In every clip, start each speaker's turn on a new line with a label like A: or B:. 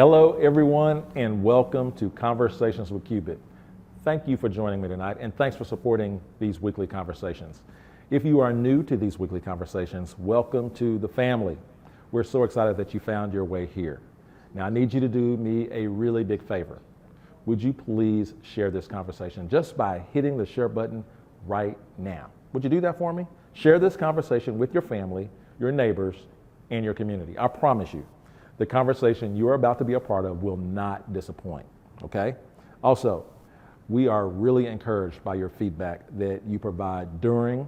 A: Hello, everyone, and welcome to Conversations with Cubit. Thank you for joining me tonight, and thanks for supporting these weekly conversations. If you are new to these weekly conversations, welcome to the family. We're so excited that you found your way here. Now, I need you to do me a really big favor. Would you please share this conversation just by hitting the share button right now? Would you do that for me? Share this conversation with your family, your neighbors, and your community. I promise you, the conversation you are about to be a part of will not disappoint, okay? Also, we are really encouraged by your feedback that you provide during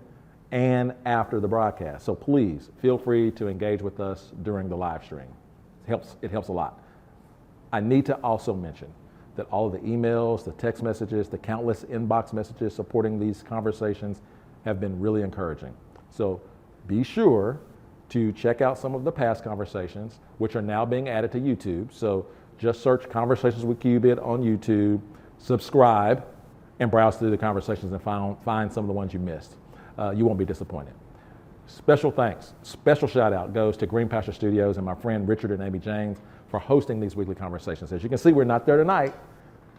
A: and after the broadcast. So please feel free to engage with us during the live stream. It helps a lot. I need to also mention that all of the emails, the text messages, the countless inbox messages supporting these conversations have been really encouraging. So be sure to check out some of the past conversations, which are now being added to YouTube. So just search Conversations with Cubit on YouTube, subscribe, and browse through the conversations and find some of the ones you missed. You won't be disappointed. Special thanks, special shout out goes to Green Pasture Studios and my friend Richard and Amy James for hosting these weekly conversations. As you can see, we're not there tonight.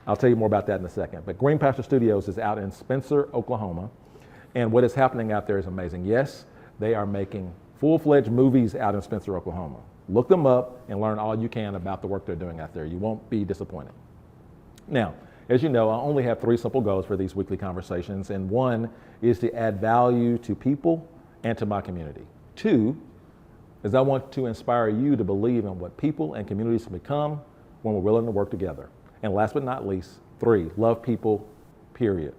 A: I'll tell you more about that in a second. But Green Pasture Studios is out in Spencer, Oklahoma. And what is happening out there is amazing. Yes, they are making full-fledged movies out in Spencer, Oklahoma. Look them up and learn all you can about the work they're doing out there. You won't be disappointed. Now, as you know, I only have 3 simple goals for these weekly conversations, and one is to add value to people and to my community. 2 is I want to inspire you to believe in what people and communities can become when we're willing to work together. And last but not least, 3, love people, period.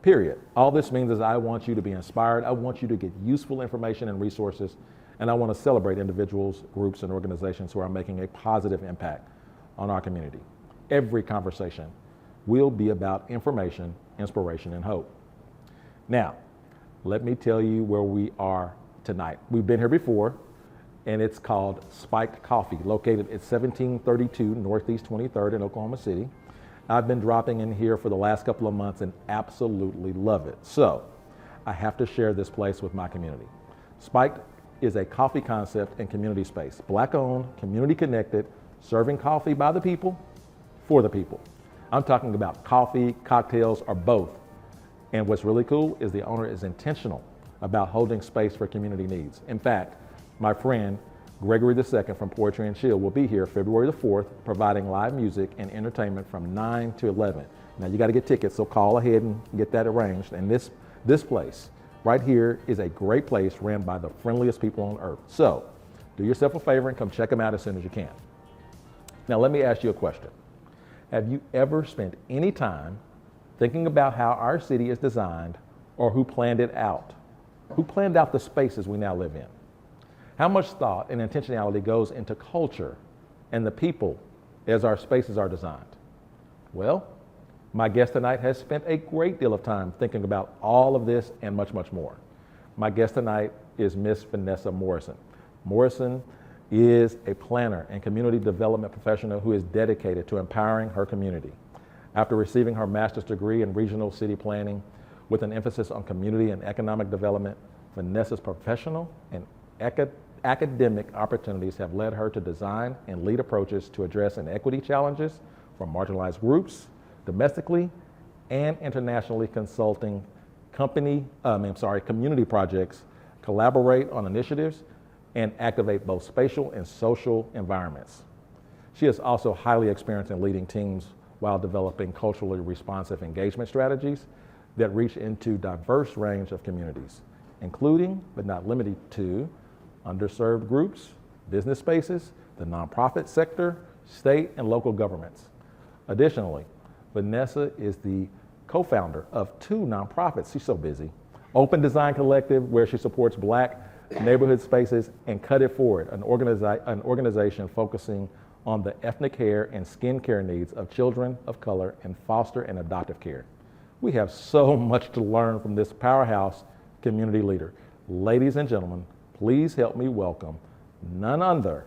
A: Period. All this means is I want you to be inspired. I want you to get useful information and resources, and I want to celebrate individuals, groups, and organizations who are making a positive impact on our community. Every conversation will be about information, inspiration, and hope. Now, let me tell you where we are tonight. We've been here before, and it's called Spiked Coffee, located at 1732 Northeast 23rd in Oklahoma City. I've been dropping in here for the last couple of months and absolutely love it. So I have to share this place with my community. Spiked is a coffee concept and community space. Black-owned, community-connected, serving coffee by the people, for the people. I'm talking about coffee, cocktails, or both. And what's really cool is the owner is intentional about holding space for community needs. In fact, my friend Gregory II from Poetry and Chill will be here February the 4th, providing live music and entertainment from 9 to 11. Now you got to get tickets, so call ahead and get that arranged. And this place right here is a great place ran by the friendliest people on earth. So do yourself a favor and come check them out as soon as you can. Now let me ask you a question. Have you ever spent any time thinking about how our city is designed or who planned it out? Who planned out the spaces we now live in? How much thought and intentionality goes into culture and the people as our spaces are designed? Well, my guest tonight has spent a great deal of time thinking about all of this and much, much more. My guest tonight is Miss Vanessa Morrison. Morrison is a planner and community development professional who is dedicated to empowering her community. After receiving her master's degree in regional city planning with an emphasis on community and economic development, Vanessa's professional and academic opportunities have led her to design and lead approaches to address inequity challenges for marginalized groups domestically and internationally, consulting community projects, collaborate on initiatives, and activate both spatial and social environments. She is also highly experienced in leading teams while developing culturally responsive engagement strategies that reach into diverse range of communities, including, but not limited to, underserved groups, business spaces, the nonprofit sector, state and local governments. Additionally, Vanessa is the co-founder of 2 nonprofits, she's so busy, Open Design Collective, where she supports Black neighborhood spaces, and Cut It Forward, an organization focusing on the ethnic hair and skin care needs of children of color in foster and adoptive care. We have so much to learn from this powerhouse community leader. Ladies and gentlemen, please help me welcome none other,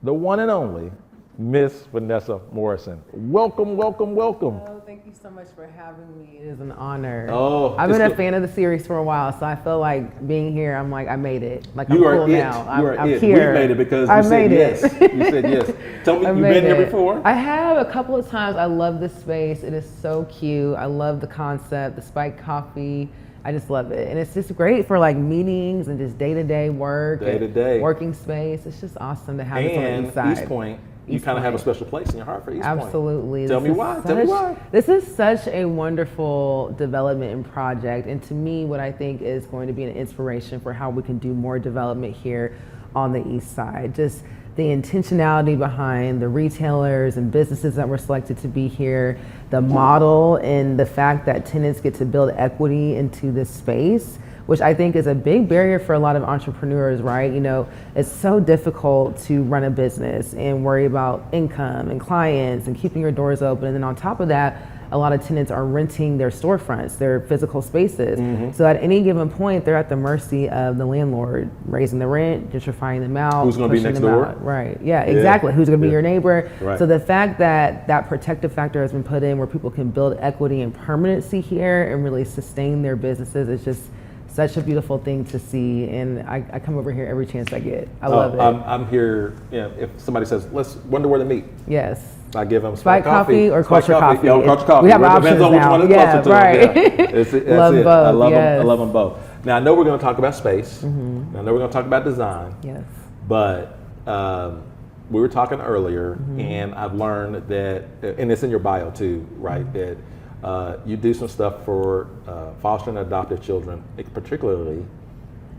A: the one and only, Miss Vanessa Morrison. Welcome, welcome, welcome.
B: Oh, thank Thank you so much for having me. It is an honor.
A: Oh,
B: I've been a fan of the series for a while, so I feel like being here, I'm like, I made it. Like, I'm
A: you are
B: cool
A: it.
B: now.
A: I'm it.
B: Here.
A: We made it because
B: I
A: you said
B: made
A: yes.
B: it.
A: You said yes. Tell me,
B: I
A: you've
B: made
A: been here
B: it.
A: before?
B: I have a couple of times. I love this space. It is so cute. I love the concept, the spiked coffee. I just love it. And it's just great for like meetings and just day-to-day work.
A: Day-to-day.
B: Working space. It's just awesome to have this on the east side.
A: East Point, you kind of have a special place in your heart for East Point.
B: Absolutely.
A: Tell me why. Tell me why.
B: This is such a wonderful development and project. And to me, what I think is going to be an inspiration for how we can do more development here on the east side. Just the intentionality behind the retailers and businesses that were selected to be here, the model and the fact that tenants get to build equity into this space, which I think is a big barrier for a lot of entrepreneurs, right? You know, it's so difficult to run a business and worry about income and clients and keeping your doors open. And then on top of that, a lot of tenants are renting their storefronts, their physical spaces. Mm-hmm. So at any given point, they're at the mercy of the landlord, raising the rent, gentrifying them out.
A: Who's going to be next door?
B: Out. Right, yeah, exactly. Who's going to be your neighbor?
A: Right.
B: So the fact that that protective factor has been put in where people can build equity and permanency here and really sustain their businesses is just such a beautiful thing to see, and I come over here every chance I get. I love it.
A: I'm here, you know, if somebody says, let's wonder where to meet.
B: Yes.
A: I give them
B: Spike coffee or culture coffee.
A: Yeah, culture coffee.
B: We have options
A: depends on which one is closer to
B: right.
A: them. Yeah. That's
B: love
A: it.
B: both.
A: I love them both. Now I know we're going to talk about space. Mm-hmm. I know we're going to talk about design.
B: Yes.
A: But we were talking earlier, and I've learned that, and it's in your bio too, right? That you do some stuff for foster and adoptive children, particularly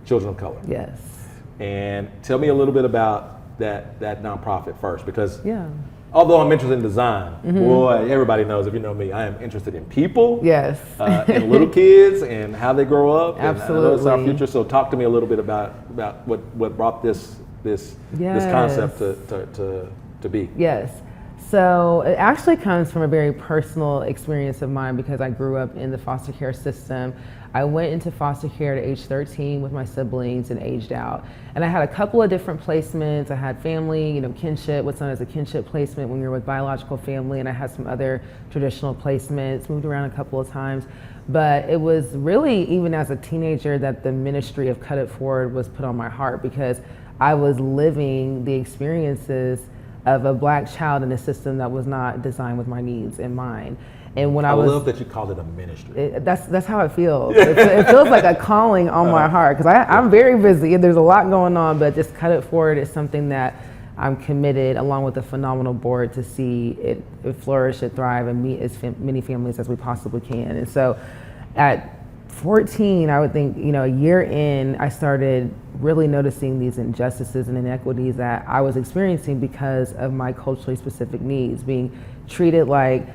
A: children of color.
B: Yes.
A: And tell me a little bit about that nonprofit first, because although I'm interested in design, boy, everybody knows, if you know me, I am interested in people.
B: Yes.
A: And little kids and how they grow up.
B: Absolutely.
A: And I know it's our future. So talk to me a little bit about what brought this concept to be.
B: Yes. So it actually comes from a very personal experience of mine because I grew up in the foster care system. I went into foster care at age 13 with my siblings and aged out. And I had a couple of different placements. I had family, kinship, what's known as a kinship placement when you're with biological family, and I had some other traditional placements, moved around a couple of times. But it was really, even as a teenager, that the ministry of Cut It Forward was put on my heart because I was living the experiences of a Black child in a system that was not designed with my needs in mind. And when I
A: love that you called it a ministry.
B: That's how it feels. It feels like a calling on my heart because I'm very busy and there's a lot going on, but just Cut It Forward is something that I'm committed, along with a phenomenal board, to see it flourish, it thrive, and meet as many families as we possibly can. And so at 14, I would think, a year in, I started really noticing these injustices and inequities that I was experiencing because of my culturally specific needs, being treated like,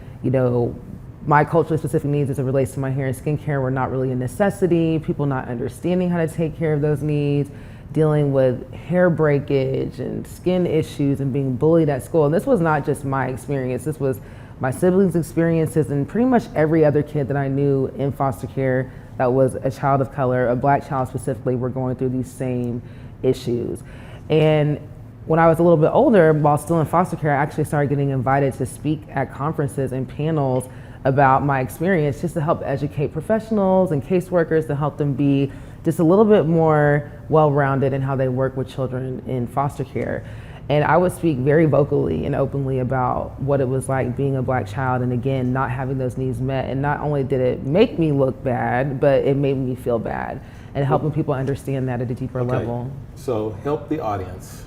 B: my culturally specific needs as it relates to my hair and skincare were not really a necessity, people not understanding how to take care of those needs, dealing with hair breakage and skin issues and being bullied at school. And this was not just my experience, this was my siblings' experiences and pretty much every other kid that I knew in foster care that was a child of color, a Black child specifically, were going through these same issues. And when I was a little bit older, while still in foster care, I actually started getting invited to speak at conferences and panels about my experience, just to help educate professionals and caseworkers, to help them be just a little bit more well-rounded in how they work with children in foster care. And I would speak very vocally and openly about what it was like being a Black child, and again, not having those needs met. And not only did it make me look bad, but it made me feel bad, and helping people understand that at a deeper level.
A: So help the audience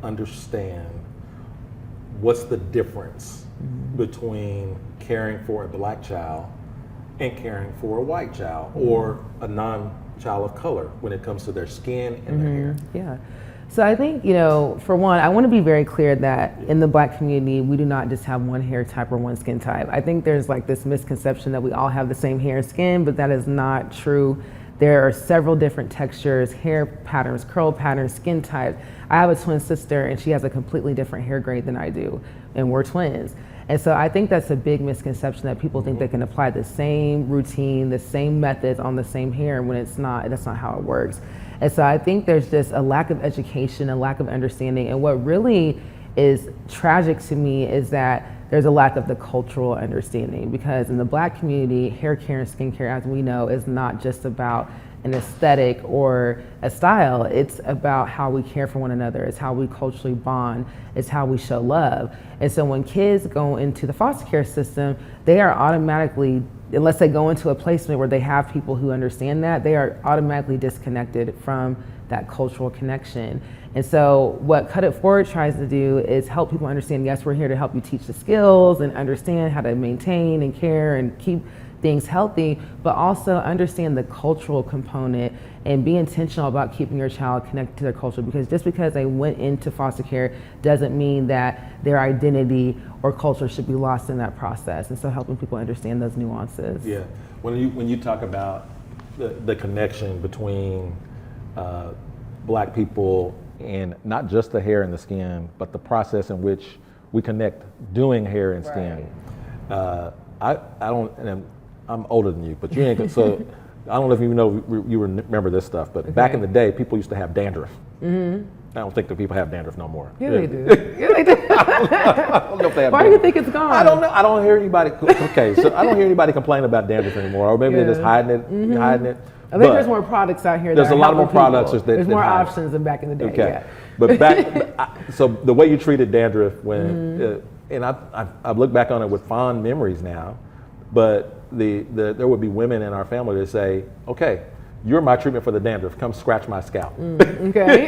A: understand what's the difference between caring for a Black child and caring for a white child or a non-child of color when it comes to their skin and their hair.
B: Yeah. So I think, for one, I want to be very clear that in the Black community, we do not just have one hair type or one skin type. I think there's like this misconception that we all have the same hair and skin, but that is not true. There are several different textures, hair patterns, curl patterns, skin types. I have a twin sister and she has a completely different hair grade than I do, and we're twins. And so I think that's a big misconception, that people think they can apply the same routine, the same methods on the same hair, when that's not how it works. And so I think there's just a lack of education, a lack of understanding. And what really is tragic to me is that there's a lack of the cultural understanding, because in the Black community, hair care and skincare, as we know, is not just about an aesthetic or a style. It's about how we care for one another. It's how we culturally bond. It's how we show love. And so when kids go into the foster care system, they are automatically, unless they go into a placement where they have people who understand that, they are automatically disconnected from that cultural connection. And so what Cut It Forward tries to do is help people understand, yes, we're here to help you teach the skills and understand how to maintain and care and keep things healthy, but also understand the cultural component and be intentional about keeping your child connected to their culture, because just because they went into foster care doesn't mean that their identity or culture should be lost in that process. And so helping people understand those nuances.
A: Yeah, when you talk about the connection between Black people and not just the hair and the skin, but the process in which we connect doing hair and skin. I don't, and I'm older than you, but you ain't, so I don't know if you know, you remember this stuff, but back in the day, people used to have dandruff. I don't think that people have dandruff no more.
B: Yeah, they do. Yeah, they do.
A: I don't know if they have
B: Why do you think it's gone?
A: I don't know. I don't hear anybody, okay, so I don't hear anybody complain about dandruff anymore, or maybe they're just hiding it, hiding it.
B: I think there's more products out here.
A: There's a lot more products.
B: There's more options than back in the day.
A: Okay,
B: Yeah.
A: but so the way you treated dandruff when, and I've looked back on it with fond memories now, but there would be women in our family that say, okay, you're my treatment for the dandruff. Come scratch my scalp.
B: Okay.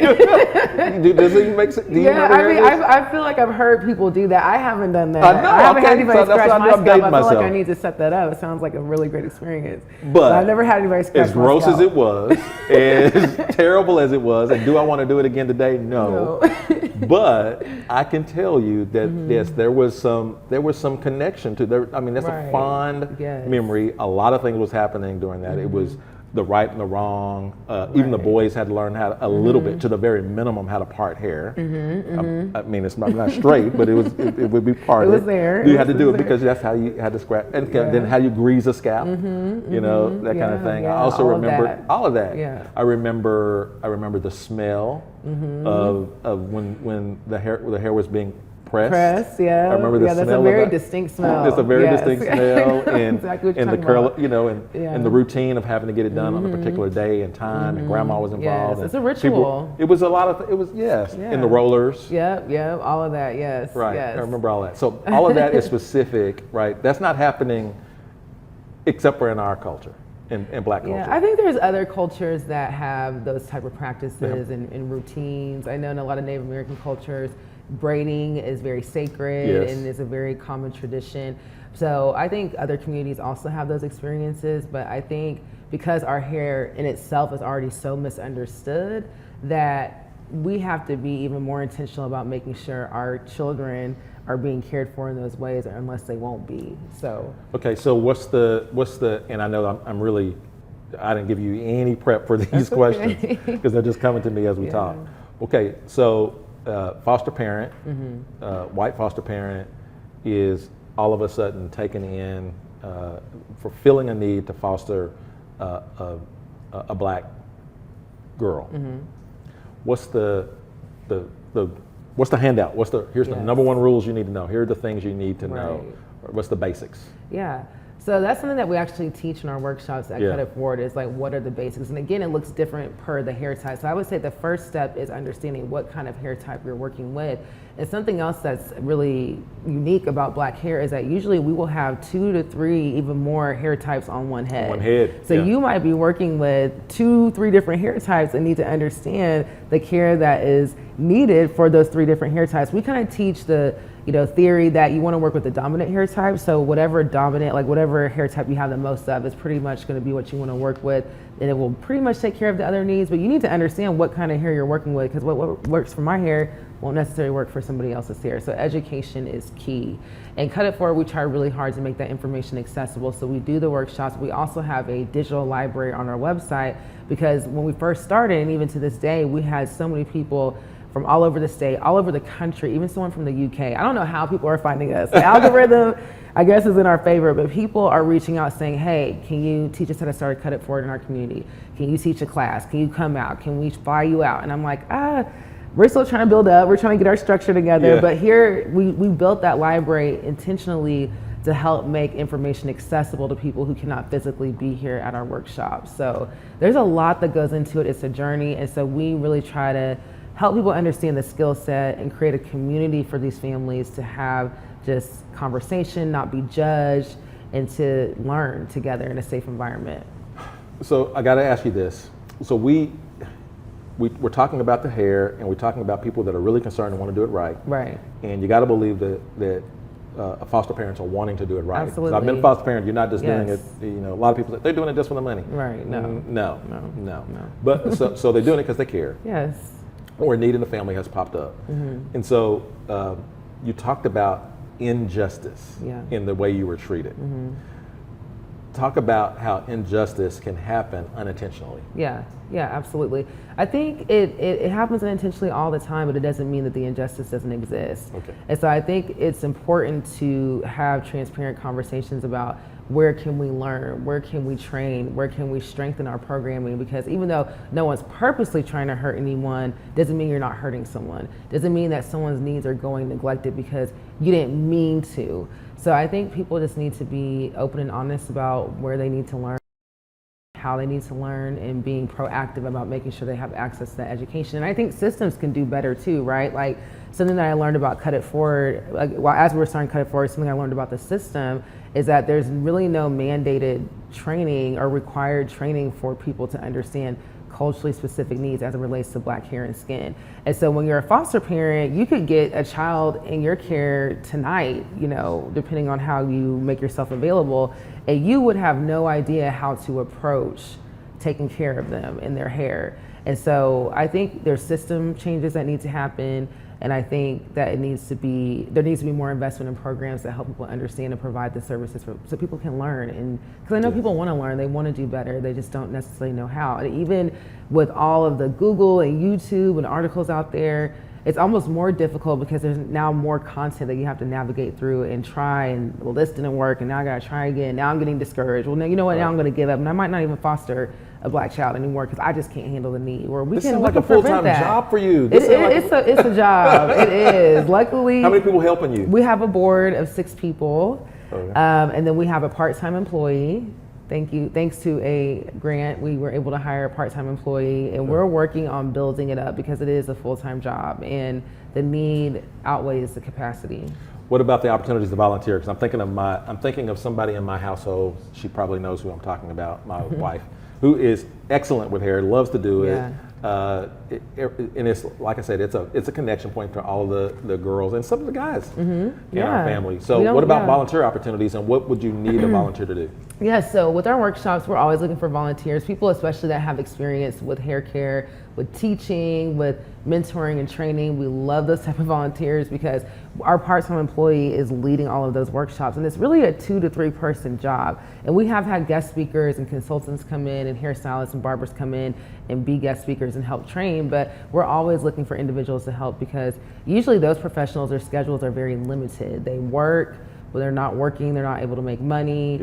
A: Does it make sense?
B: Yeah, I mean, I feel like I've heard people do that. I haven't done that.
A: I know,
B: I haven't had
A: okay,
B: anybody
A: so that's
B: scratch
A: why
B: my
A: I'm
B: scalp.
A: updating
B: I feel
A: myself.
B: like I need to set that up. It sounds like a really great experience.
A: But
B: I've never had anybody scratch
A: as
B: my
A: gross
B: scalp.
A: as it was, as terrible as it was, and do I want to do it again today? No. But I can tell you that yes, there was some connection to there. I mean, that's a fond memory. A lot of things was happening during that. It was the right and the wrong. Even the boys had to learn how to, a little bit, to the very minimum, how to part hair. I mean, it's not straight, but it would be parted.
B: It was there.
A: You had to do it because that's how you had to scratch, and then how you grease a scalp. You know, that kind of thing. I also remember all of that.
B: Yeah.
A: I remember the smell of when the hair was being pressed.
B: Yeah.
A: I remember the smell.
B: That's a very distinct smell.
A: It's a very distinct smell, and
B: exactly
A: and the curl, you know, and the routine of having to get it done on a particular day and time, and grandma was involved.
B: Yes, it's
A: and
B: a ritual.
A: It was a lot of. It was in the rollers.
B: Yep, all of that. Yes.
A: Right.
B: Yes.
A: I remember all that. So all of that is specific, right? That's not happening, except for in our culture. In Black culture.
B: Yeah, I think there's other cultures that have those type of practices and routines. I know in a lot of Native American cultures, braiding is very sacred and is a very common tradition. So I think other communities also have those experiences, but I think because our hair in itself is already so misunderstood, that we have to be even more intentional about making sure our children are being cared for in those ways, or unless they won't be. So
A: okay, so what's the and I know I didn't give you any prep for these questions because they're just coming to me as we talk. Okay, so foster parent, white foster parent is all of a sudden taken in for filling a need to foster a Black girl. What's the handout? Here's the number one rules you need to know. Here are the things you need to know. What's the basics?
B: Yeah. So that's something that we actually teach in our workshops at Cut It Forward, is like, what are the basics? And again, it looks different per the hair type. So I would say the first step is understanding what kind of hair type you're working with. And something else that's really unique about Black hair is that usually we will have 2 to 3, even more hair types on one head.
A: One head.
B: So you might be working with 2, 3 different hair types and need to understand the care that is needed for those 3 different hair types. We kind of teach the theory that you want to work with the dominant hair type. So whatever hair type you have the most of is pretty much going to be what you want to work with, and it will pretty much take care of the other needs. But you need to understand what kind of hair you're working with, because what works for my hair won't necessarily work for somebody else's hair. So education is key. And Cut It Forward, we try really hard to make that information accessible. So we do the workshops. We also have a digital library on our website, because when we first started, and even to this day, we had so many people from all over the state, all over the country, even someone from the UK. I don't know how people are finding us. The algorithm, I guess, is in our favor, but people are reaching out saying, hey, can you teach us how to start Cut It Forward in our community? Can you teach a class? Can you come out? Can we fly you out? And I'm like, we're still trying to build up. We're trying to get our structure together.
A: Yeah.
B: But here, we built that library intentionally to help make information accessible to people who cannot physically be here at our workshops. So there's a lot that goes into it. It's a journey. And so we really try to help people understand the skill set and create a community for these families to have just conversation, not be judged, and to learn together in a safe environment.
A: So I got to ask you this. So we're talking about the hair, and we're talking about people that are really concerned and want to do it right.
B: Right.
A: And you got to believe that foster parents are wanting to do it right.
B: Absolutely.
A: So I've been a foster parent. You're not just doing
B: Yes.
A: it. A lot of people say they're doing it just for the money.
B: Right. No.
A: No. But so they're doing it because they care,
B: Yes.
A: or a need in the family has popped up. And so you talked about injustice in the way you were treated. Talk about how injustice can happen unintentionally.
B: Yeah, absolutely. I think it happens unintentionally all the time, but it doesn't mean that the injustice doesn't exist.
A: Okay.
B: And so I think it's important to have transparent conversations about where can we learn, where can we train, where can we strengthen our programming, because even though no one's purposely trying to hurt anyone, doesn't mean you're not hurting someone. Doesn't mean that someone's needs are going neglected because you didn't mean to. So I think people just need to be open and honest about where they need to learn, how they need to learn, and being proactive about making sure they have access to that education. And I think systems can do better too, right? Like something that I learned about Cut It Forward, as we were starting Cut It Forward, something I learned about the system is that there's really no mandated training or required training for people to understand culturally specific needs as it relates to Black hair and skin. And so when you're a foster parent, you could get a child in your care tonight, depending on how you make yourself available, and you would have no idea how to approach taking care of them and their hair. And so I think there's system changes that need to happen. And I think that there needs to be more investment in programs that help people understand and provide the services so people can learn. And because I know people want to learn, they want to do better, they just don't necessarily know how. And even with all of the Google and YouTube and articles out there, it's almost more difficult because there's now more content that you have to navigate through and try, and well, this didn't work, and now I gotta try again. Now I'm getting discouraged. Well, now, you know what? Now I'm gonna give up, and I might not even foster a Black child anymore because I just can't handle the need. Or
A: This sounds like a full-time job for you.
B: It's a job. It is. Luckily,
A: how many people helping you?
B: We have a board of 6 people,
A: Okay.
B: And then we have a part-time employee. Thanks to a grant, we were able to hire a part-time employee, and we're working on building it up because it is a full-time job, and the need outweighs the capacity.
A: What about the opportunities to volunteer? Because I'm thinking of somebody in my household. She probably knows who I'm talking about. My wife, who is excellent with hair, loves to do it.
B: Yeah.
A: And it's like I said, it's a connection point for all the girls and some of the guys in our family. So what about volunteer opportunities, and what would you need a volunteer to do?
B: Yeah, so with our workshops, we're always looking for volunteers, people especially that have experience with hair care, with teaching, with mentoring and training. We love those type of volunteers because our part-time employee is leading all of those workshops, and it's really a 2 to 3 person job. And we have had guest speakers and consultants come in, and hairstylists and barbers come in and be guest speakers and help train, but we're always looking for individuals to help because usually those professionals, their schedules are very limited. They work, but they're not working, they're not able to make money.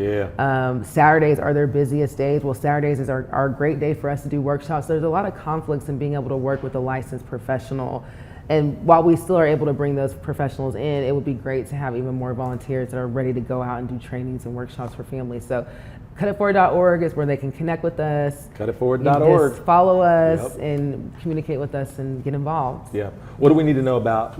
B: Saturdays are their busiest days. Well, Saturdays is our great day for us to do workshops. There's a lot of conflicts in being able to work with a licensed professional. And while we still are able to bring those professionals in, it would be great to have even more volunteers that are ready to go out and do trainings and workshops for families. So cutitforward.org is where they can connect with us.
A: Cutitforward.org.
B: Just follow us and communicate with us and get involved.
A: Yeah. What do we need to know about?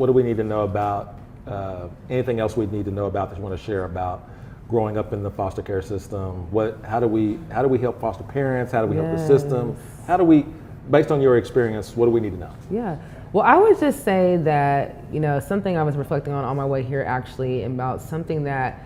A: Anything else we need to know about that you want to share about growing up in the foster care system? How do we help foster parents? How do we help the system? How do we, based on your experience, what do we need to know? Yeah.
B: Well, I would just say that, something I was reflecting on my way here actually about something that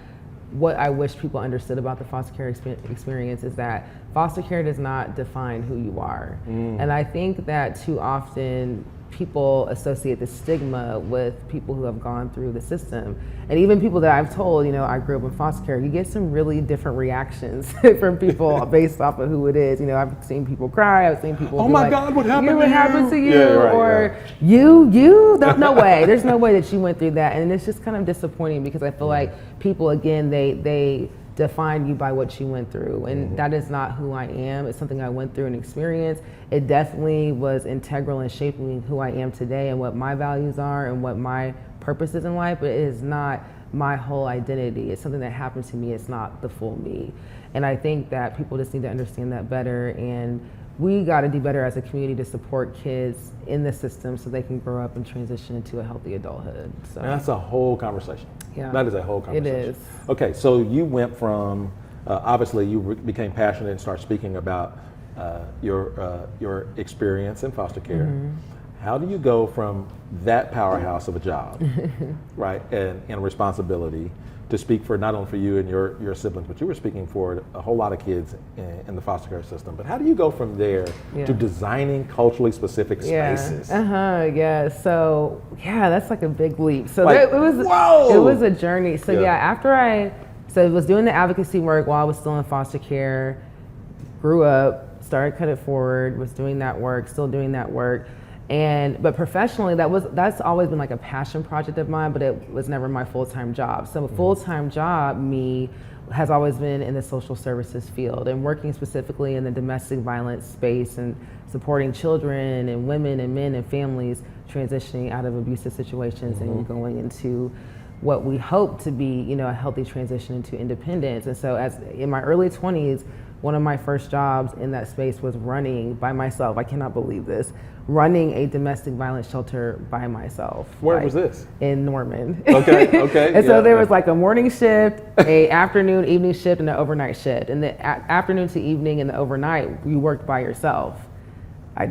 B: what I wish people understood about the foster care experience is that foster care does not define who you are. And I think that too often people associate the stigma with people who have gone through the system. And even people that I've told, I grew up in foster care, you get some really different reactions from people based off of who it is. I've seen people cry, I've seen people
A: oh my God, what happened to you?
B: What happened to you?
A: Yeah, right,
B: or you, no way, there's no way that you went through that. And it's just kind of disappointing because I feel like people, again, they define you by what you went through. And that is not who I am. It's something I went through and experienced. It definitely was integral in shaping who I am today and what my values are and what my purpose is in life, but it is not my whole identity. It's something that happened to me. It's not the full me. And I think that people just need to understand that better, and we got to do better as a community to support kids in the system so they can grow up and transition into a healthy adulthood. So
A: And that's a whole conversation.
B: Yeah.
A: That is a whole conversation.
B: It is.
A: Okay, so you went from, obviously you became passionate and started speaking about your experience in foster care. How do you go from that powerhouse of a job, right, and responsibility to speak for not only for you and your siblings, but you were speaking for a whole lot of kids in the foster care system. But how do you go from there to designing culturally specific spaces?
B: So that's like a big leap. So
A: Like,
B: it was a journey. So after I was doing the advocacy work while I was still in foster care, grew up, started Cut It Forward, was doing that work, still doing that work. But professionally, that's always been like a passion project of mine, but it was never my full-time job. So a full-time job, has always been in the social services field and working specifically in the domestic violence space and supporting children and women and men and families transitioning out of abusive situations and going into what we hope to be, a healthy transition into independence. And so in my early 20s, one of my first jobs in that space was running by myself. I cannot believe this. Running a domestic violence shelter by myself.
A: Where was this?
B: In Norman.
A: Okay.
B: And so there was like a morning shift, a afternoon, evening shift, and an overnight shift. And the afternoon to evening and the overnight, you worked by yourself. I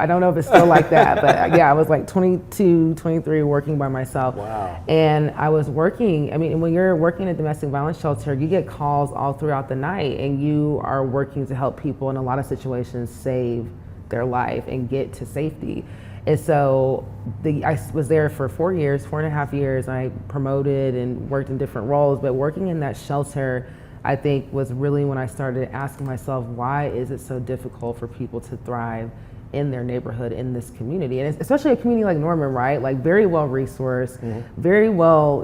B: don't know if it's still like that, but I was like 22, 23 working by myself.
A: Wow.
B: And I was working, when you're working in a domestic violence shelter, you get calls all throughout the night and you are working to help people in a lot of situations save their life and get to safety. And so I was there for 4.5 years. I promoted and worked in different roles, but working in that shelter, I think, was really when I started asking myself, why is it so difficult for people to thrive in their neighborhood, in this community? And especially a community like Norman, right? Like very well resourced, very well,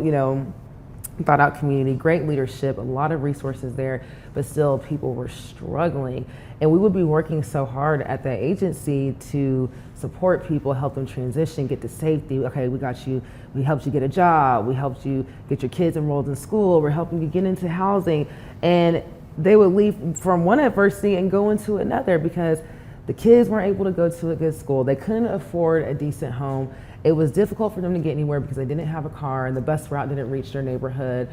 B: thought out community, great leadership, a lot of resources there, but still people were struggling. And we would be working so hard at that agency to support people, help them transition, get to safety. Okay, we got you, we helped you get a job, we helped you get your kids enrolled in school, we're helping you get into housing. And they would leave from one adversity and go into another because the kids weren't able to go to a good school. They couldn't afford a decent home. It was difficult for them to get anywhere because they didn't have a car and the bus route didn't reach their neighborhood.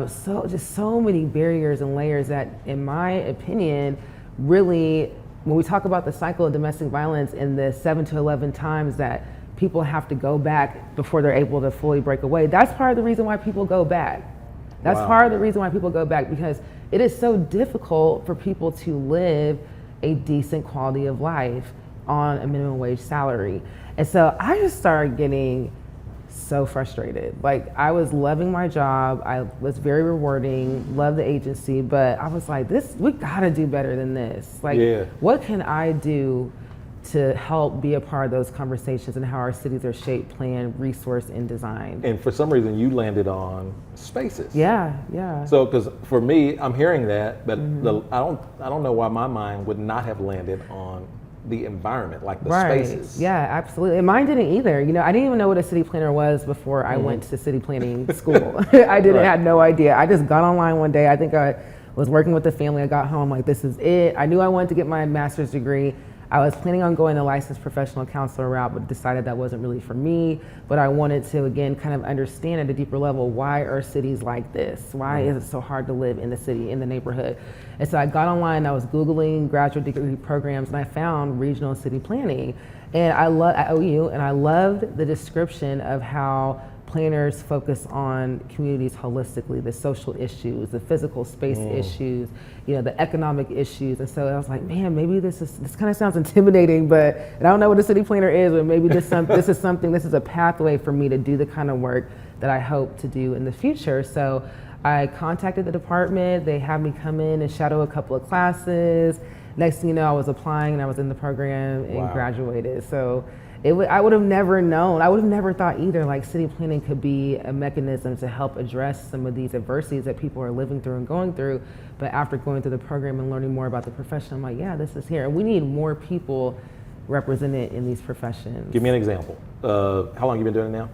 B: So many barriers and layers that, in my opinion, really, when we talk about the cycle of domestic violence and the 7 to 11 times that people have to go back before they're able to fully break away, that's part of the reason why people go back. That's part of the reason why people go back, because it is so difficult for people to live a decent quality of life on a minimum wage salary. And so I just started getting so frustrated. Like, I was loving my job. I was very rewarding, loved the agency, but I was like, we gotta do better than this. Like, what can I do to help be a part of those conversations and how our cities are shaped, planned, resourced, and designed?
A: And for some reason you landed on spaces.
B: Yeah.
A: So, because for me, I'm hearing that, but I don't know why my mind would not have landed on the environment, like the spaces.
B: Yeah, absolutely. And mine didn't either. I didn't even know what a city planner was before I went to city planning school. I had no idea. I just got online one day. I think I was working with the family. I got home like, this is it. I knew I wanted to get my master's degree. I was planning on going the licensed professional counselor route, but decided that wasn't really for me. But I wanted to, again, kind of understand at a deeper level, why are cities like this? Why is it so hard to live in the city, in the neighborhood? And so I got online, I was Googling graduate degree programs, and I found regional city planning. And at OU, and I loved the description of how planners focus on communities holistically, the social issues, the physical space issues, the economic issues. And so I was like, man, maybe this kind of sounds intimidating, but I don't know what a city planner is, but maybe this is a pathway for me to do the kind of work that I hope to do in the future. So I contacted the department. They had me come in and shadow a couple of classes. Next thing you know, I was applying and I was in the program and
A: Wow.
B: graduated. So I would have never known. I would have never thought either like city planning could be a mechanism to help address some of these adversities that people are living through and going through. But after going through the program and learning more about the profession, I'm like, yeah, this is here. And we need more people represented in these professions.
A: Give me an example. How long have you been doing it now?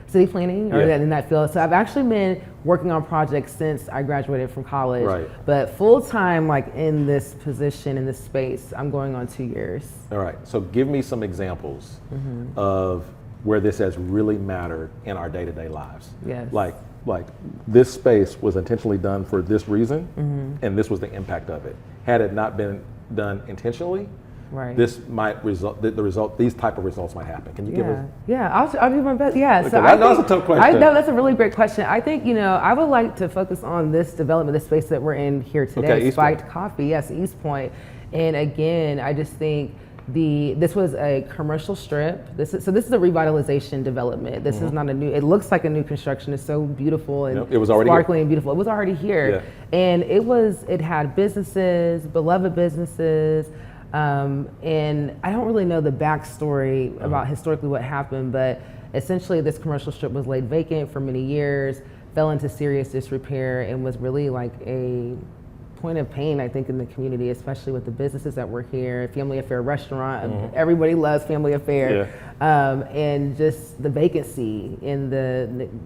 B: City planning or
A: Yeah.
B: in that field. So I've actually been working on projects since I graduated from college.
A: Right.
B: But full time, like in this position, in this space, I'm going on 2 years.
A: All right, so give me some examples
B: Mm-hmm.
A: of where this has really mattered in our day-to-day lives.
B: Yes.
A: Like this space was intentionally done for this reason,
B: Mm-hmm.
A: and this was the impact of it. Had it not been done intentionally,
B: Right.
A: this might result. These type of results might happen. Can you give us?
B: Yeah, I'll do my best. Yeah,
A: Okay, I know it's a tough question.
B: No, that's a really great question. I think, I would like to focus on this development, the space that we're in here today,
A: Okay, East Point.
B: Spiked Coffee, yes, East Point. And again, I just think this was a commercial strip. This is a revitalization development. This is not a new, it looks like a new construction. It's so beautiful and
A: Yep, it was already
B: sparkling and beautiful. It was already here.
A: Yeah.
B: And it had businesses, beloved businesses, and I don't really know the backstory about historically what happened, but essentially this commercial strip was laid vacant for many years, fell into serious disrepair, and was really like a point of pain, I think, in the community, especially with the businesses that were here. Family Affair restaurant, everybody loves Family Affair, and just the vacancy in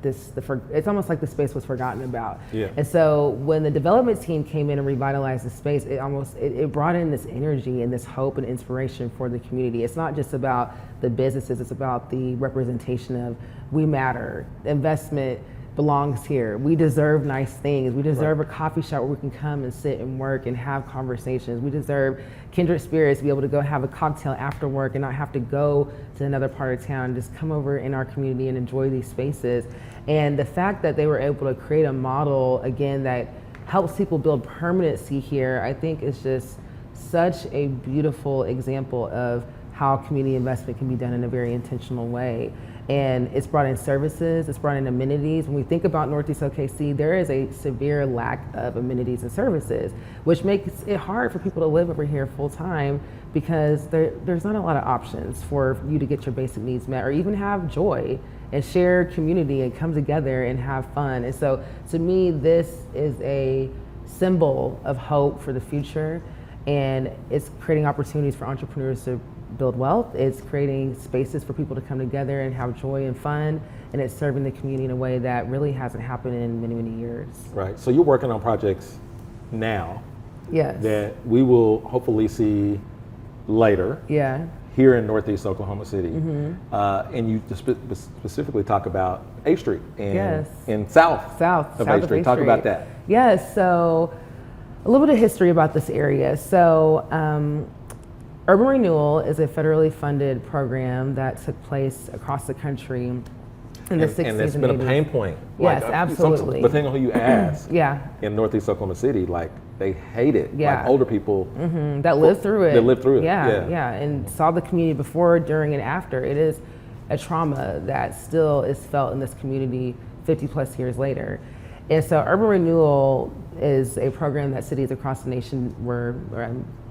B: it's almost like the space was forgotten about.
A: Yeah.
B: And so when the development team came in and revitalized the space, it brought in this energy and this hope and inspiration for the community. It's not just about the businesses, it's about the representation of we matter, investment belongs here. We deserve nice things. We deserve a coffee shop where we can come and sit and work and have conversations. We deserve kindred spirits to be able to go have a cocktail after work and not have to go to another part of town. Just come over in our community and enjoy these spaces. And the fact that they were able to create a model, again, that helps people build permanency here, I think is just such a beautiful example of how community investment can be done in a very intentional way. And it's brought in services, it's brought in amenities. When we think about Northeast OKC, there is a severe lack of amenities and services, which makes it hard for people to live over here full time because there's not a lot of options for you to get your basic needs met or even have joy and share community and come together and have fun. And so to me, this is a symbol of hope for the future, and it's creating opportunities for entrepreneurs to build wealth. It's creating spaces for people to come together and have joy and fun, and it's serving the community in a way that really hasn't happened in many, many years.
A: Right. So you're working on projects now
B: Yes.
A: that we will hopefully see later
B: Yeah.
A: here in Northeast Oklahoma City. And you specifically talk about A Street in south of A Street. Talk about that.
B: Yes. So a little bit of history about this area. So Urban Renewal is a federally funded program that took place across the country in the 60s
A: And it's
B: and
A: been
B: 80s.
A: a pain point.
B: Yes, absolutely.
A: Depending on who you ask
B: Yeah.
A: in Northeast Oklahoma City, like they hate it.
B: Yeah.
A: Like older people.
B: That lived through it.
A: That lived through it,
B: Yeah,
A: yeah.
B: and saw the community before, during, and after. It is a trauma that still is felt in this community 50 plus years later. And so Urban Renewal is a program that cities across the nation were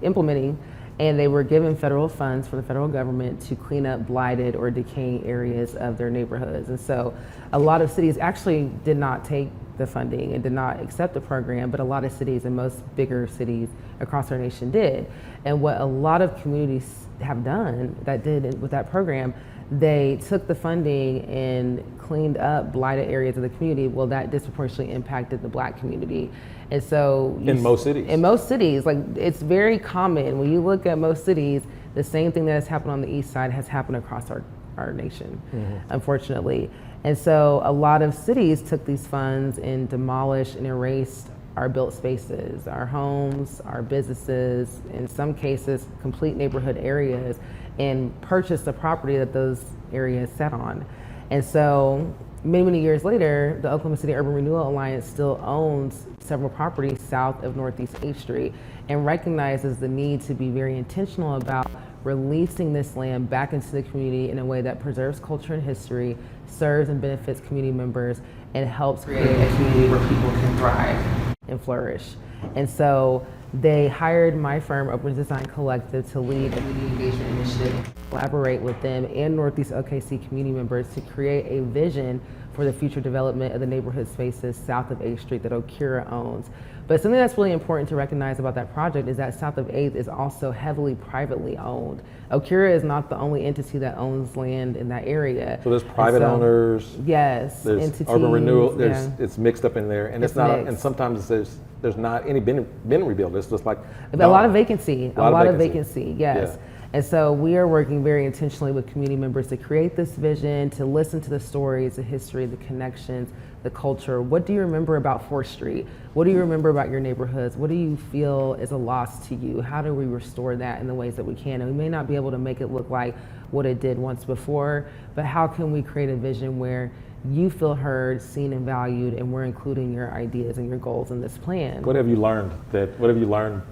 B: implementing, and they were given federal funds from the federal government to clean up blighted or decaying areas of their neighborhoods. And so a lot of cities actually did not take the funding and did not accept the program, but a lot of cities and most bigger cities across our nation did. And what a lot of communities have done that did with that program, they took the funding and cleaned up blighted areas of the community. Well, that disproportionately impacted the Black community. And so
A: In most cities,
B: like it's very common when you look at most cities, the same thing that has happened on the east side has happened across our nation, unfortunately. And so a lot of cities took these funds and demolished and erased our built spaces, our homes, our businesses, in some cases, complete neighborhood areas, and purchased the property that those areas sat on. And so many, many years later, the Oklahoma City Urban Renewal Alliance still owns several properties south of Northeast 8th Street and recognizes the need to be very intentional about releasing this land back into the community in a way that preserves culture and history, serves and benefits community members, and helps create a community where people can thrive and flourish. And so They hired my firm, Open Design Collective, to lead a community engagement initiative, collaborate with them and Northeast OKC community members to create a vision for the future development of the neighborhood spaces south of 8th Street that Okura owns. But something that's really important to recognize about that project is that south of 8th is also heavily privately owned. Okura is not the only entity that owns land in that area.
A: So there's private owners.
B: Yes,
A: there's
B: entities.
A: Urban Renewal.
B: Yeah.
A: It's mixed up in there, and it's not. And sometimes there's not any been rebuilt. It's just like
B: a lot of vacancy. A lot of vacancy. Yes.
A: Yeah.
B: And so we are working very intentionally with community members to create this vision, to listen to the stories, the history, the connections, the culture. What do you remember about 4th Street? What do you remember about your neighborhoods? What do you feel is a loss to you? How do we restore that in the ways that we can? And we may not be able to make it look like what it did once before, but how can we create a vision where you feel heard, seen, and valued, and we're including your ideas and your goals in this plan?
A: What have you learned digging around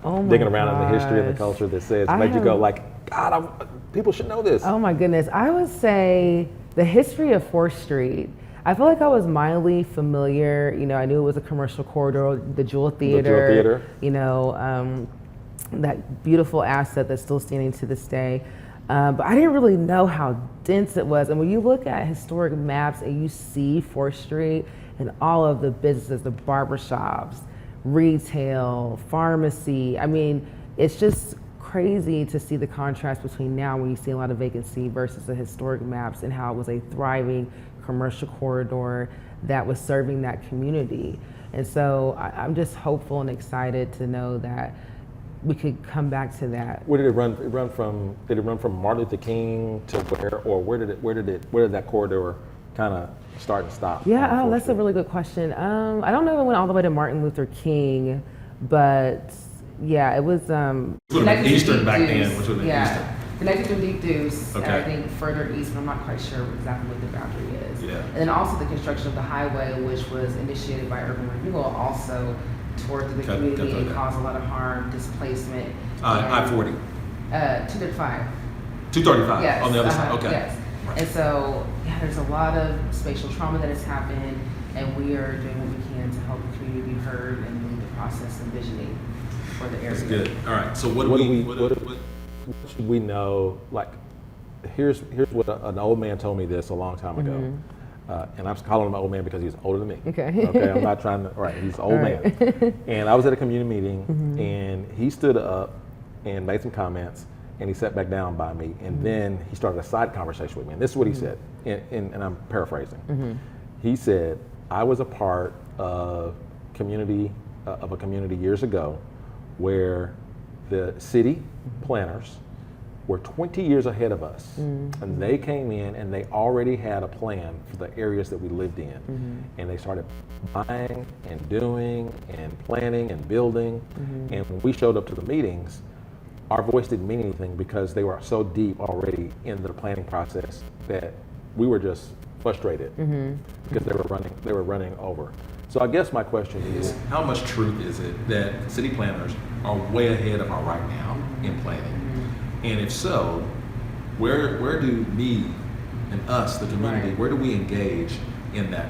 A: in the history and the culture that says made you go like, God, people should know this?
B: Oh my goodness, I would say the history of 4th Street. I feel like I was mildly familiar. You know, I knew it was a commercial corridor, the Jewel Theater. You know, that beautiful asset that's still standing to this day. But I didn't really know how dense it was. And when you look at historic maps and you see 4th Street and all of the businesses, the barbershops, retail, pharmacy, I mean, it's just crazy to see the contrast between now when you see a lot of vacancy versus the historic maps and how it was a thriving commercial corridor that was serving that community. And so I'm just hopeful and excited to know that we could come back to that.
A: Where did it run? Did it run from Martin Luther King to where, or where did that corridor kind of start and stop?
B: Yeah, that's a really good question. I don't know if it went all the way to Martin Luther King, but yeah, it was.
C: Eastern back then, which was Eastern.
B: Connected to Deep Deuce,
C: Okay.
B: I think further east, but I'm not quite sure exactly what the boundary is.
C: Yeah.
B: And then also the construction of the highway, which was initiated by Urban Renewal, also towards the community and caused a lot of harm, displacement.
C: I-40.
B: 235.
C: 235
B: Yes.
C: on the other side. Okay.
B: Yes.
C: Right.
B: And so, yeah, there's a lot of spatial trauma that has happened, and we are doing what we can to help the community be heard and lead the process of visioning for the area.
C: That's good. All right. So what
A: should we know? Like, here's what an old man told me this a long time ago. And I'm calling him an old man because he's older than me.
B: Okay.
A: Okay. I'm not trying to. Right. He's an old man. And I was at a community meeting, and he stood up and made some comments, and he sat back down by me, and then he started a side conversation with me. And this is what he said, and I'm paraphrasing. He said, "I was a part of a community years ago, where the city planners were 20 years ahead of us, and they came in and they already had a plan for the areas that we lived in, and they started buying and doing and planning and building, and when we showed up to the meetings, our voice didn't mean anything because they were so deep already in the planning process that we were just frustrated because they were running over." So I guess my question is,
C: how much truth is it that city planners are way ahead of our right now in planning? And if so, where do we and us, the community, where do we engage in that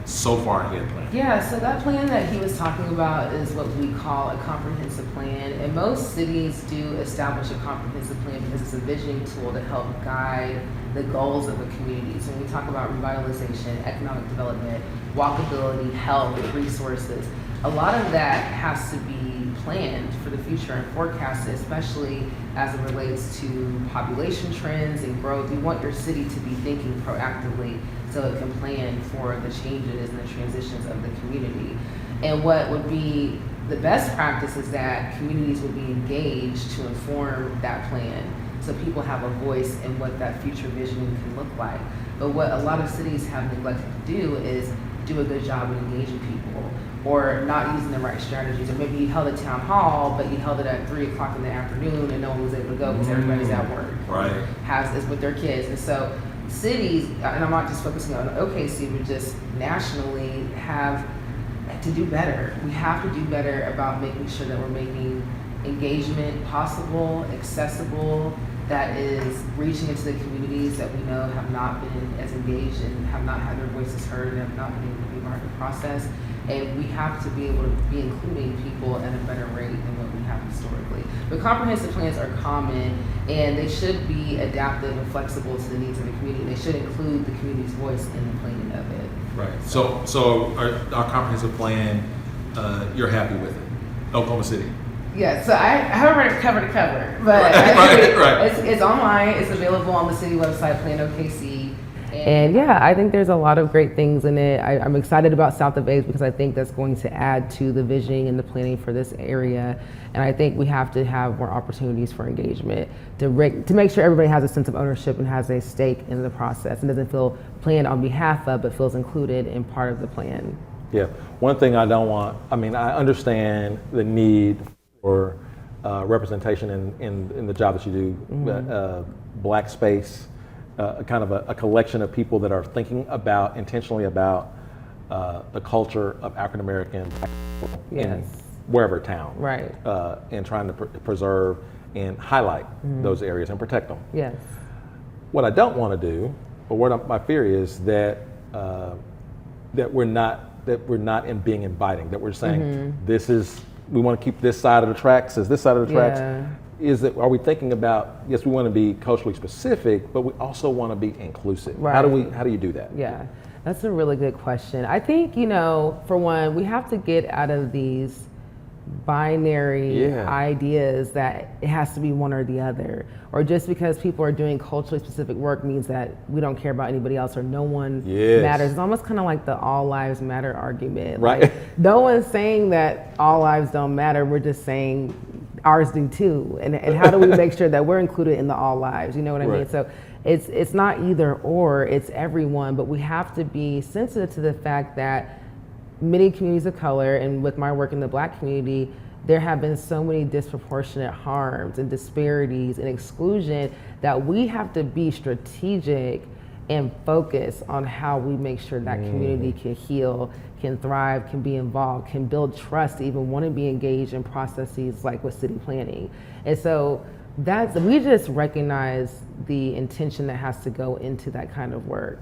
C: so far ahead plan?
B: Yeah, so that plan that he was talking about is what we call a comprehensive plan. And most cities do establish a comprehensive plan because it's a visioning tool to help guide the goals of a community. So when we talk about revitalization, economic development, walkability, health, resources, a lot of that has to be planned for the future and forecasted, especially as it relates to population trends and growth. You want your city to be thinking proactively so it can plan for the changes and the transitions of the community. And what would be the best practice is that communities would be engaged to inform that plan so people have a voice in what that future visioning can look like. But what a lot of cities have neglected to do is do a good job of engaging people, or not using the right strategies. Or maybe you held a town hall, but you held it at 3 o'clock in the afternoon and no one was able to go because everybody's at work.
C: Right.
B: Is with their kids. And so cities, and I'm not just focusing on OKC, but just nationally, have to do better. We have to do better about making sure that we're making engagement possible, accessible, that is reaching into the communities that we know have not been as engaged and have not had their voices heard and have not been able to be part of the process. And we have to be able to be including people at a better rate than what we have historically. But comprehensive plans are common, and they should be adaptive and flexible to the needs of the community. They should include the community's voice in the planning of it.
C: Right. So our comprehensive plan, you're happy with it, Oklahoma City?
B: Yeah, so I haven't read it cover to cover, but
C: right.
B: It's online. It's available on the city website, Plan OKC. And yeah, I think there's a lot of great things in it. I'm excited about South of 8th because I think that's going to add to the visioning and the planning for this area. And I think we have to have more opportunities for engagement to make sure everybody has a sense of ownership and has a stake in the process and doesn't feel planned on behalf of, but feels included in part of the plan.
A: Yeah, one thing I don't want, I understand the need for representation in the job that you do, black space, kind of a collection of people that are thinking intentionally about the culture of African American in wherever town,
B: right?
A: And trying to preserve and highlight those areas and protect them.
B: Yes.
A: What I don't want to do, or what my fear is that we're not in being inviting. That we're saying we want to keep this side of the tracks as this side of the tracks. Are we thinking about, yes, we want to be culturally specific, but we also want to be inclusive.
B: Right.
A: How do you do that?
B: Yeah, that's a really good question. I think, for one, we have to get out of these binary ideas that it has to be one or the other, or just because people are doing culturally specific work means that we don't care about anybody else or no one matters. It's almost kind of like the all lives matter argument.
A: Right.
B: Like, no one's saying that all lives don't matter. We're just saying ours do too. And how do we make sure that we're included in the all lives? You know what I mean? So it's not either or, it's everyone, but we have to be sensitive to the fact that many communities of color, and with my work in the Black community, there have been so many disproportionate harms and disparities and exclusion that we have to be strategic and focus on how we make sure that community can heal, can thrive, can be involved, can build trust, even want to be engaged in processes like with city planning. And so we just recognize the intention that has to go into that kind of work.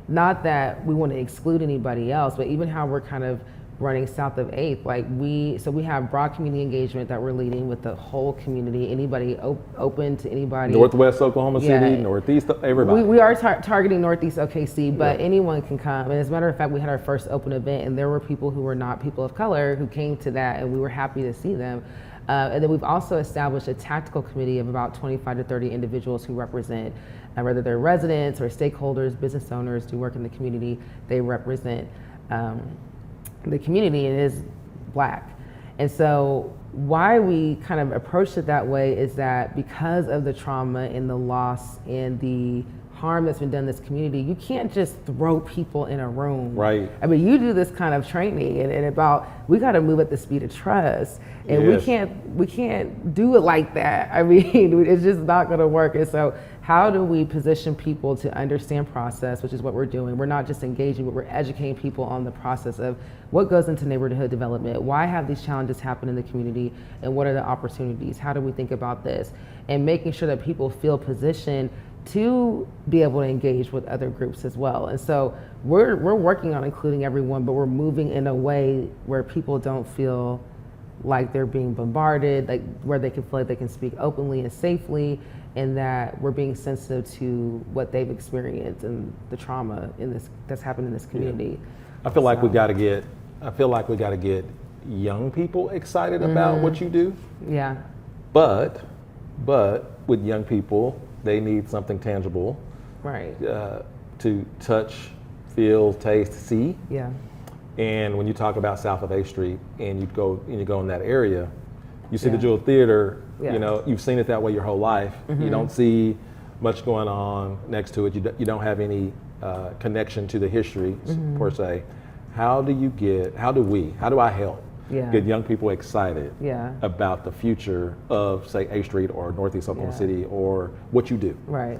B: Not that we want to exclude anybody else, but even how we're kind of running South of 8th, we have broad community engagement that we're leading with the whole community, anybody open to anybody.
A: Northwest Oklahoma City, Northeast, everybody.
B: We are targeting Northeast OKC, but anyone can come. And as a matter of fact, we had our first open event and there were people who were not people of color who came to that, and we were happy to see them. And then we've also established a tactical committee of about 25 to 30 individuals who represent, whether they're residents or stakeholders, business owners who work in the community, they represent the community, and it is Black. And so why we kind of approached it that way is that because of the trauma and the loss and the harm that's been done in this community, you can't just throw people in a room.
A: Right.
B: I mean, you do this kind of training and about, we got to move at the speed of trust, and we can't do it like that. I mean, it's just not going to work. And so how do we position people to understand process, which is what we're doing. We're not just engaging, but we're educating people on the process of what goes into neighborhood development, why have these challenges happen in the community, and what are the opportunities? How do we think about this? And making sure that people feel positioned to be able to engage with other groups as well. And so we're working on including everyone, but we're moving in a way where people don't feel like they're being bombarded, like where they can feel like they can speak openly and safely, and that we're being sensitive to what they've experienced and the trauma that's happened in this community.
A: I feel like we got to get young people excited about what you do.
B: Yeah.
A: But with young people, they need something tangible,
B: right?
A: To touch, feel, taste, see.
B: Yeah.
A: And when you talk about South of 8th Street and you go in that area, you see the Jewel Theater. You know, you've seen it that way your whole life. You don't see much going on next to it. You don't have any connection to the history per se. How do I help get young people excited about the future of, say, 8th Street or Northeast Oklahoma City, or what you do?
B: Right.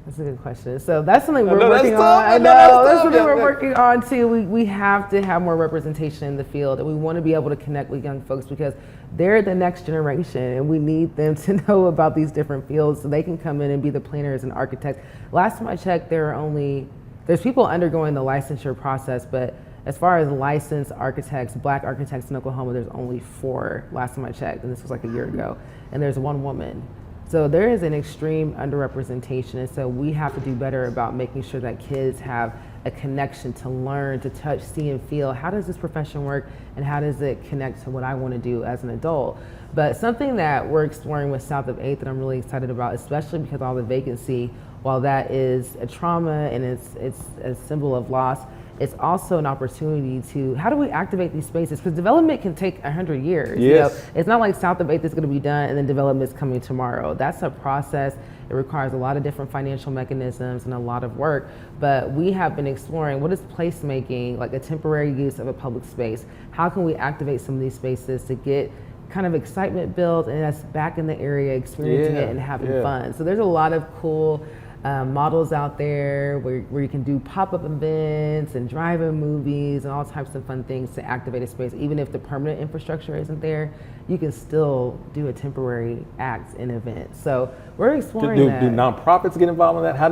B: That's a good question. So that's something we're
A: know that's
B: working
A: tough.
B: on.
A: I
B: I
A: know
B: know
A: that's
B: that's
A: tough.
B: something
A: Yeah,
B: we're
A: yeah.
B: working on too. We have to have more representation in the field, and we want to be able to connect with young folks because they're the next generation, and we need them to know about these different fields so they can come in and be the planners and architects. Last time I checked, there's people undergoing the licensure process, but as far as licensed architects, black architects in Oklahoma, there's only 4 last time I checked, and this was like a year ago, and there's 1 woman. So there is an extreme underrepresentation, and so we have to do better about making sure that kids have a connection to learn, to touch, see, and feel. How does this profession work, and how does it connect to what I want to do as an adult? But something that we're exploring with South of 8th that I'm really excited about, especially because all the vacancy, while that is a trauma and it's a symbol of loss, it's also an opportunity to, how do we activate these spaces? Because development can take 100 years.
A: Yes.
B: You know, it's not like South of 8th is going to be done and then development is coming tomorrow. That's a process. It requires a lot of different financial mechanisms and a lot of work. But we have been exploring what is placemaking, like a temporary use of a public space. How can we activate some of these spaces to get kind of excitement built and us back in the area experiencing it and having fun? So there's a lot of cool models out there where you can do pop-up events and drive-in movies and all types of fun things to activate a space. Even if the permanent infrastructure isn't there, you can still do a temporary act and event. So we're exploring that.
A: Do nonprofits get involved in that? How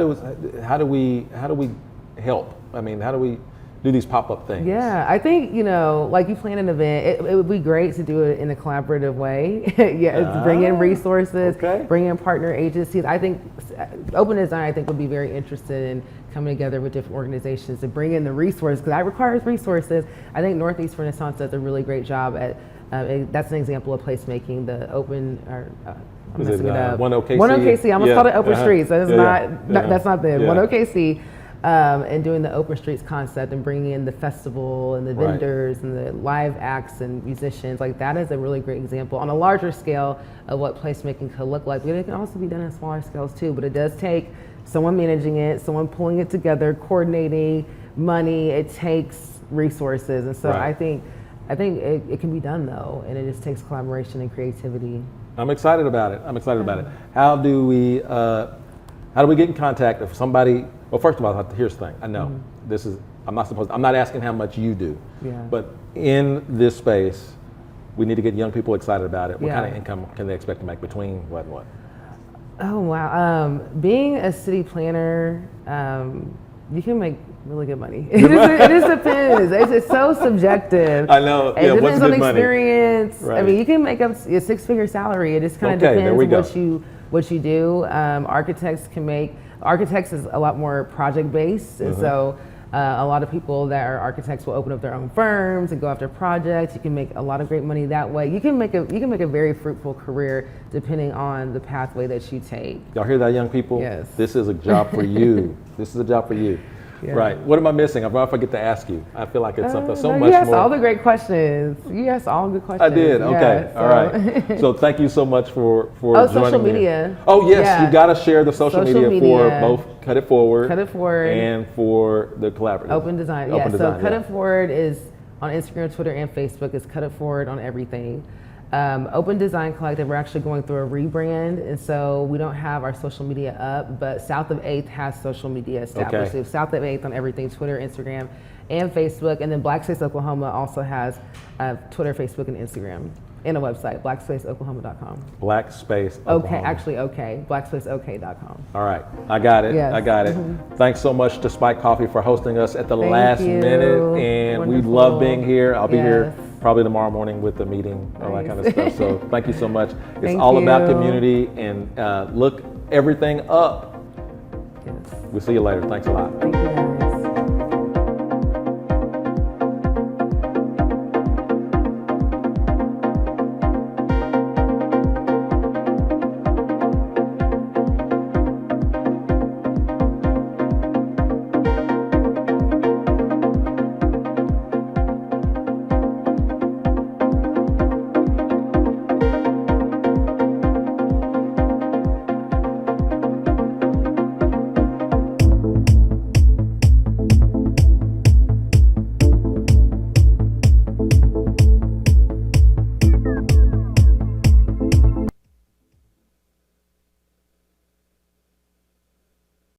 A: do we help? I mean, how do we do these pop-up things?
B: Yeah, I think, like you plan an event, it would be great to do it in a collaborative way. Bring in resources, bring in partner agencies. I think Open Design, would be very interested in coming together with different organizations to bring in the resources, because that requires resources. I think Northeast Renaissance does a really great job at, that's an example of placemaking, the open,
A: Is it One OKC?
B: One OKC, I almost called it Open Streets. That is that's not them.
A: Yeah.
B: One OKC. And doing the Open Streets concept and bringing in the festival and the vendors and the live acts and musicians, like that is a really great example on a larger scale of what placemaking could look like. But it can also be done in smaller scales too, but it does take someone managing it, someone pulling it together, coordinating, money, it takes resources. And so I think it can be done though, and it just takes collaboration and creativity.
A: I'm excited about it. How do we get in contact if somebody? Well, first of all, here's the thing. I know this is. I'm not asking how much you do.
B: Yeah.
A: But in this space, we need to get young people excited about it. What kind of income can they expect to make between what and what?
B: Oh wow! Being a city planner, you can make really good money. It just depends. It's so subjective.
A: I know.
B: It depends on
A: money?
B: Experience.
A: Right.
B: I mean, you can make up a 6-figure salary. It just kind of depends what you do. Architects is a lot more project based, and so a lot of people that are architects will open up their own firms and go after projects. You can make a lot of great money that way. You can make a very fruitful career depending on the pathway that you take.
A: Y'all hear that, young people?
B: Yes.
A: This is a job for you. This is a job for you.
B: Yeah.
A: Right. What am I missing? I forget to ask you. I feel like it's something so
B: no,
A: much
B: you asked
A: more.
B: all the great questions. You asked all good questions.
A: I did. Okay.
B: Yeah,
A: all right. So thank you so much for joining
B: social
A: me.
B: media.
A: Oh yes,
B: Yeah.
A: you got to share the social media for both Cut It Forward,
B: and
A: and for the collaborative.
B: Open Design.
A: Open Design,
B: So Cut It Forward is on Instagram, Twitter, and Facebook. It's Cut It Forward on everything. Open Design Collective, we're actually going through a rebrand, and so we don't have our social media up, but South of 8th has social media established.
A: Okay.
B: So South of 8th on everything, Twitter, Instagram, and Facebook. And then Black Space Oklahoma also has Twitter, Facebook, and Instagram, and a website, blackspaceoklahoma.com.
A: Blackspace Oklahoma.
B: Blackspaceok.com.
A: All right, I got it.
B: Yes.
A: I got it. Thanks so much to Spike Coffee for hosting us at the
B: Thank
A: last
B: you.
A: minute, and we
B: Wonderful.
A: love being here. I'll be here
B: Yes.
A: probably tomorrow morning with the meeting, all that kind of stuff. So thank you so much. It's
B: Thank
A: all about
B: you.
A: community, and look everything up.
B: Yes.
A: We'll see you later. Thanks a lot.
B: Thank you, guys.